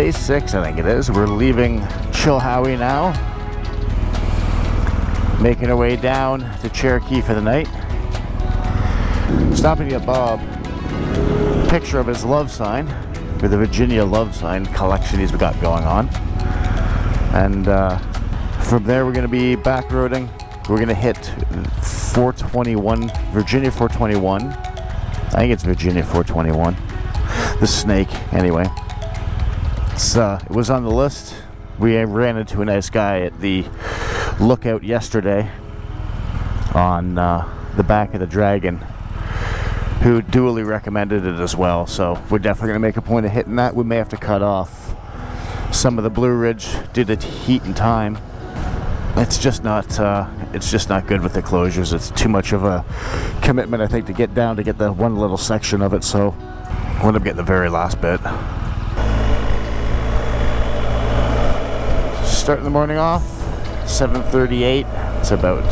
day 6, I think it is. We're leaving Chilhowie now, making our way down to Cherokee for the night. Stopping to get Bob a picture of his love sign for the Virginia love sign collection he's got going on. And from there we're going to be back roading. We're going to hit 421, Virginia 421. I think it's Virginia 421. The Snake, anyway. It was on the list. We ran into a nice guy at the lookout yesterday on the back of the Dragon who duly recommended it as well. So we're definitely going to make a point of hitting that. We may have to cut off some of the Blue Ridge due to heat and time. It's just not good with the closures. It's too much of a commitment, I think, to get down to get the one little section of it. So we'll end up getting the very last bit. Starting the morning off, 7:38. It's about,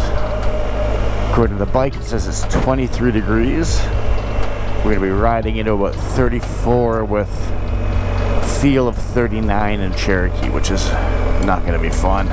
according to the bike, it says it's 23 degrees. We're going to be riding into about 34 with feel of 39 in Cherokee, which is not going to be fun.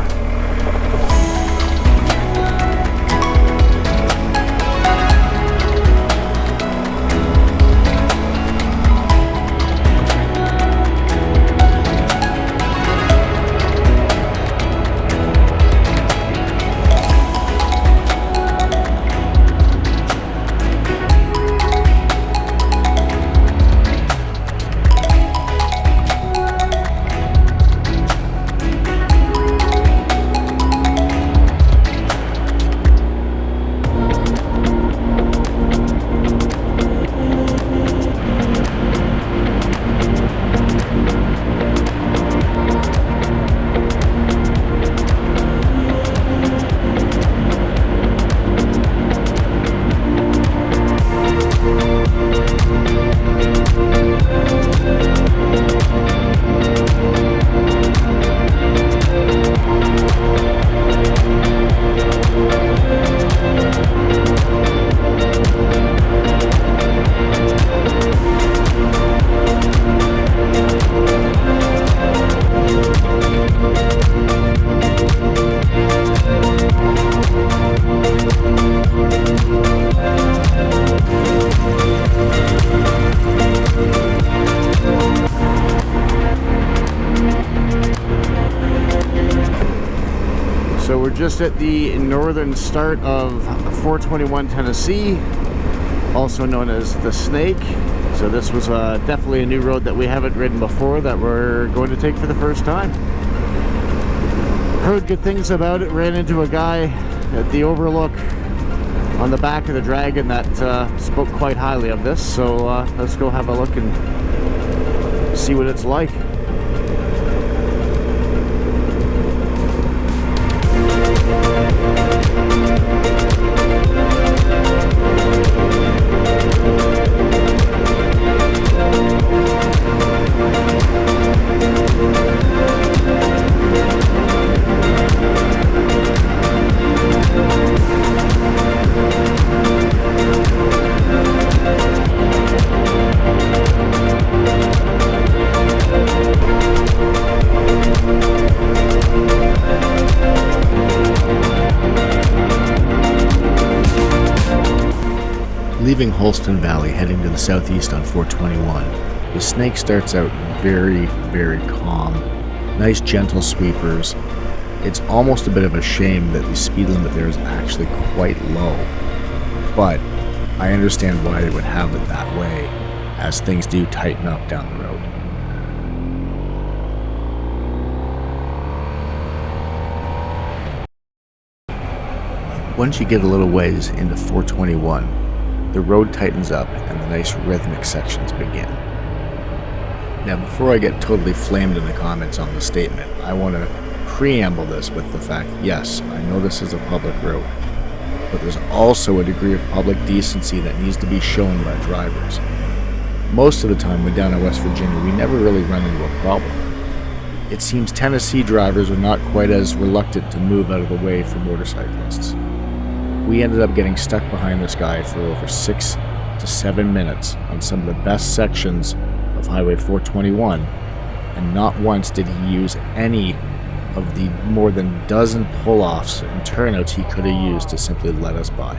So we're just at the northern start of 421 Tennessee, also known as the Snake. So this was definitely a new road that we haven't ridden before that we're going to take for the first time. Heard good things about it, ran into a guy at the overlook on the back of the Dragon that spoke quite highly of this. So let's go have a look and see what it's like. Leaving Holston Valley, heading to the southeast on 421, the Snake starts out very, very calm. Nice gentle sweepers. It's almost a bit of a shame that the speed limit there is actually quite low, but I understand why they would have it that way, as things do tighten up down the road. Once you get a little ways into 421, the road tightens up and the nice rhythmic sections begin. Now, before I get totally flamed in the comments on the statement, I want to preamble this with the fact, yes, I know this is a public road, but there's also a degree of public decency that needs to be shown by drivers. Most of the time when down in West Virginia, we never really run into a problem. It seems Tennessee drivers are not quite as reluctant to move out of the way for motorcyclists. We ended up getting stuck behind this guy for over 6 to 7 minutes on some of the best sections of Highway 421 and not once did he use any of the more than dozen pull-offs and turnouts he could have used to simply let us by.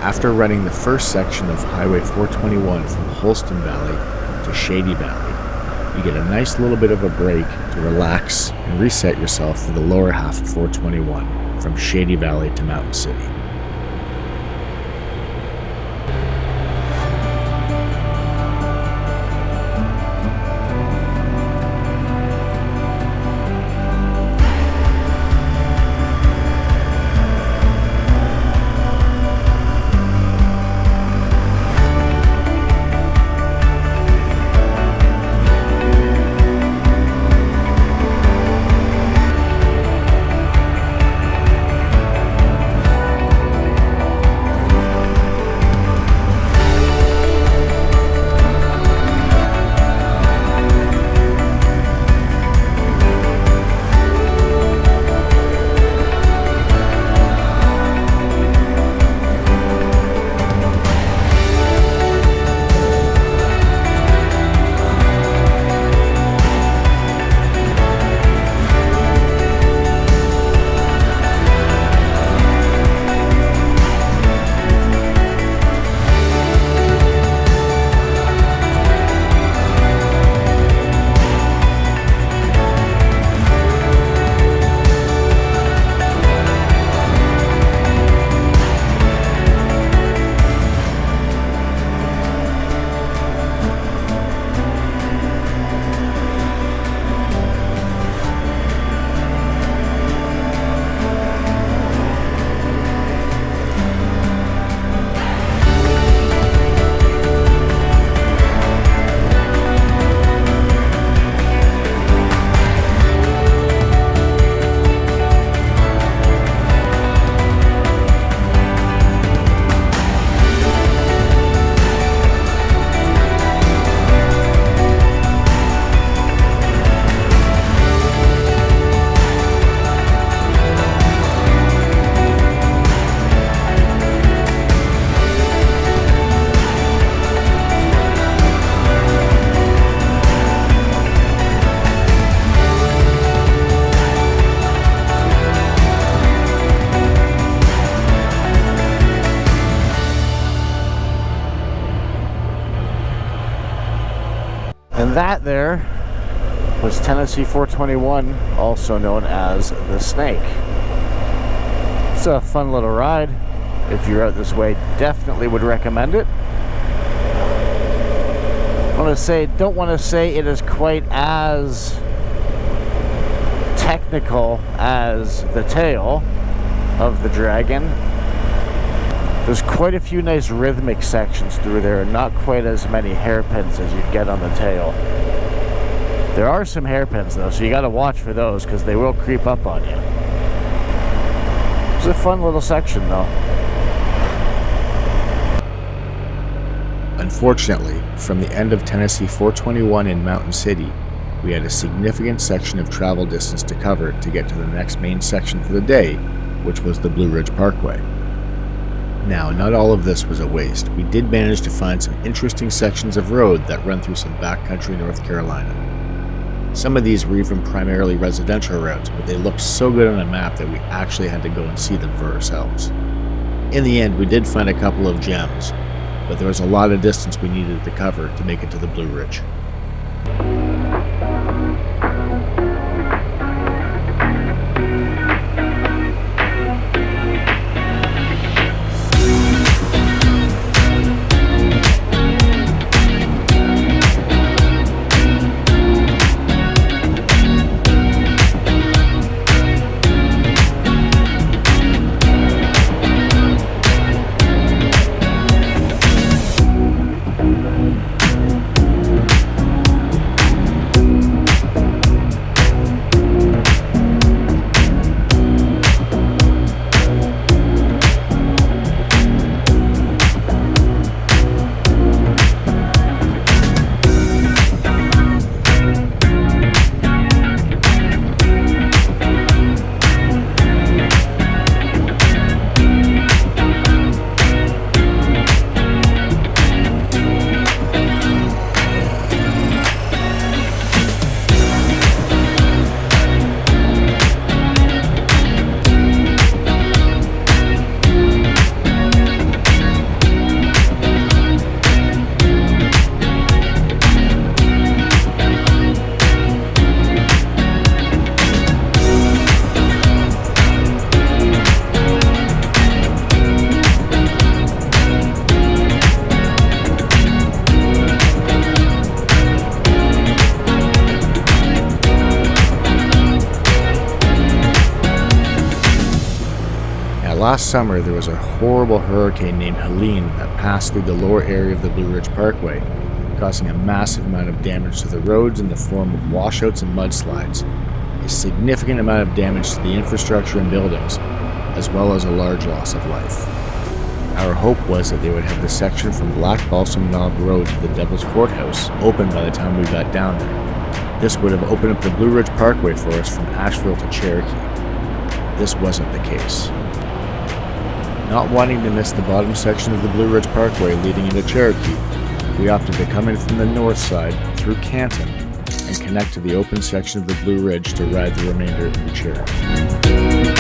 After running the first section of Highway 421 from Holston Valley to Shady Valley, you get a nice little bit of a break to relax and reset yourself for the lower half of 421 from Shady Valley to Mountain City. That there was Tennessee 421, also known as the Snake. It's a fun little ride. If you're out this way, definitely would recommend it. Don't want to say it is quite as technical as the tail of the Dragon. There's quite a few nice rhythmic sections through there, and not quite as many hairpins as you'd get on the tail. There are some hairpins though, so you gotta watch for those because they will creep up on you. It's a fun little section though. Unfortunately, from the end of Tennessee 421 in Mountain City, we had a significant section of travel distance to cover to get to the next main section for the day, which was the Blue Ridge Parkway. Now, not all of this was a waste. We did manage to find some interesting sections of road that run through some backcountry North Carolina. Some of these were even primarily residential routes, but they looked so good on a map that we actually had to go and see them for ourselves. In the end, we did find a couple of gems, but there was a lot of distance we needed to cover to make it to the Blue Ridge. Last summer, there was a horrible hurricane named Helene that passed through the lower area of the Blue Ridge Parkway, causing a massive amount of damage to the roads in the form of washouts and mudslides, a significant amount of damage to the infrastructure and buildings, as well as a large loss of life. Our hope was that they would have the section from Black Balsam Knob Road to the Devil's Courthouse open by the time we got down there. This would have opened up the Blue Ridge Parkway for us from Asheville to Cherokee. This wasn't the case. Not wanting to miss the bottom section of the Blue Ridge Parkway leading into Cherokee, we opted to come in from the north side through Canton and connect to the open section of the Blue Ridge to ride the remainder through Cherokee.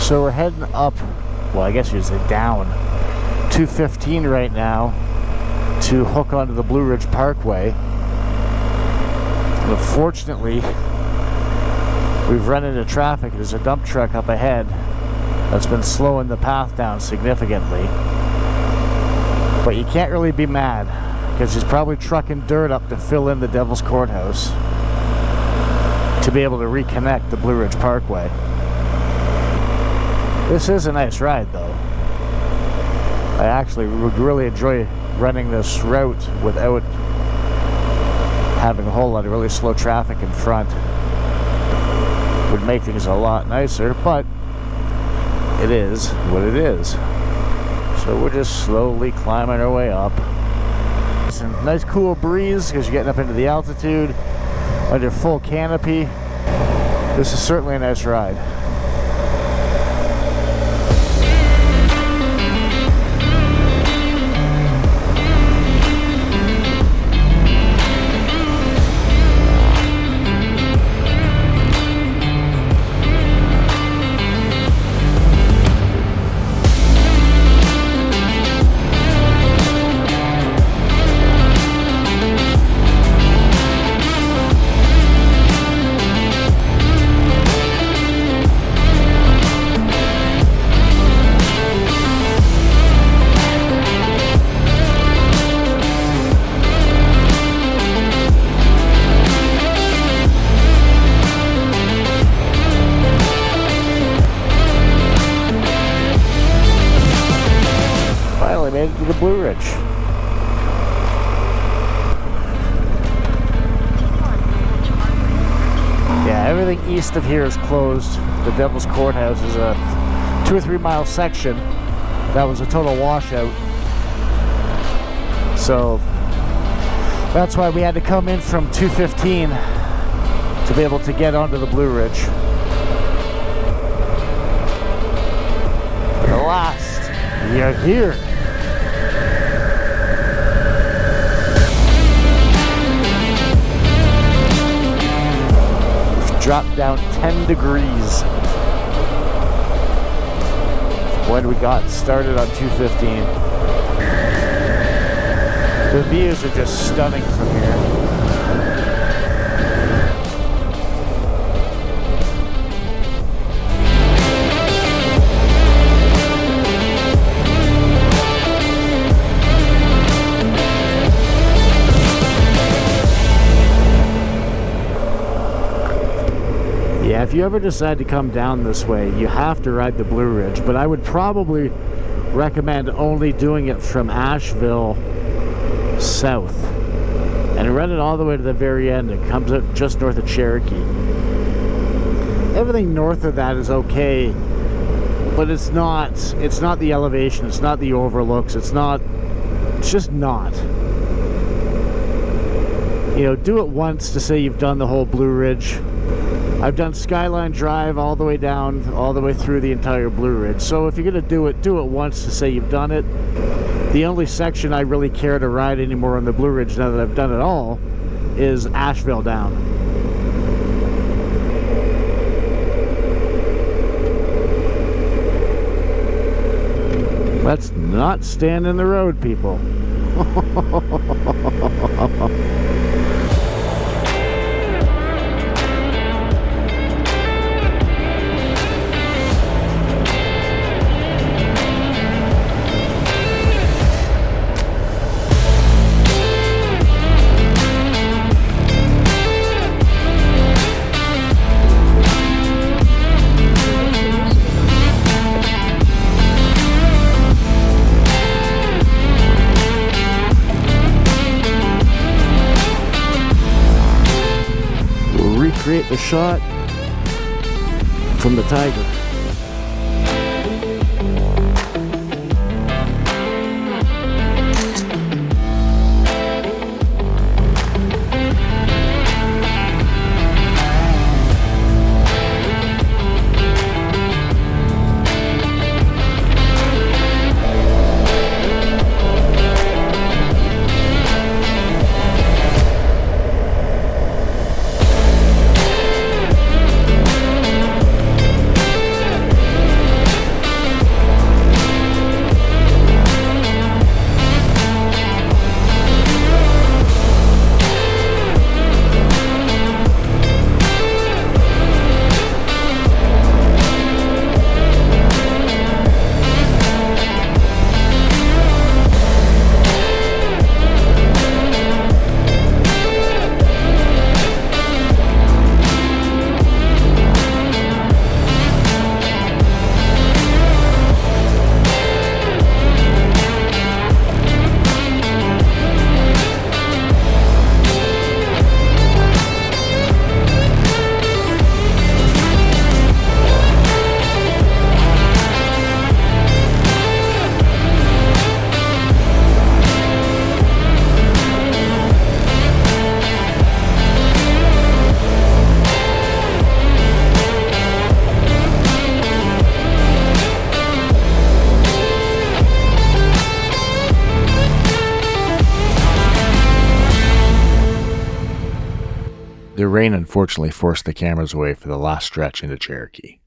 So we're heading up, well, I guess you'd say down, 215 right now to hook onto the Blue Ridge Parkway. Unfortunately, we've run into traffic. There's a dump truck up ahead that's been slowing the path down significantly. But you can't really be mad, because he's probably trucking dirt up to fill in the Devil's Courthouse to be able to reconnect the Blue Ridge Parkway. This is a nice ride, though. I actually would really enjoy running this route without having a whole lot of really slow traffic in front. Would make things a lot nicer, but it is what it is. So we're just slowly climbing our way up. It's a nice cool breeze because you're getting up into the altitude under full canopy. This is certainly a nice ride. Made it to the Blue Ridge. Yeah, everything east of here is closed. The Devil's Courthouse is a 2 or 3 mile section that was a total washout. So that's why we had to come in from 215 to be able to get onto the Blue Ridge. At last, we are here. Dropped down 10 degrees when we got started on 215. The views are just stunning from here. Yeah, if you ever decide to come down this way, you have to ride the Blue Ridge, but I would probably recommend only doing it from Asheville south and run it all the way to the very end. It comes up just north of Cherokee. Everything north of that is okay, but it's not the elevation, it's not the overlooks, it's just not. You know, do it once to say you've done the whole Blue Ridge. I've done Skyline Drive all the way down, all the way through the entire Blue Ridge. So if you're going to do it once to say you've done it. The only section I really care to ride anymore on the Blue Ridge, now that I've done it all, is Asheville down. Let's not stand in the road, people. Recreate the shot from the Tiger. The rain unfortunately forced the cameras away for the last stretch into Cherokee.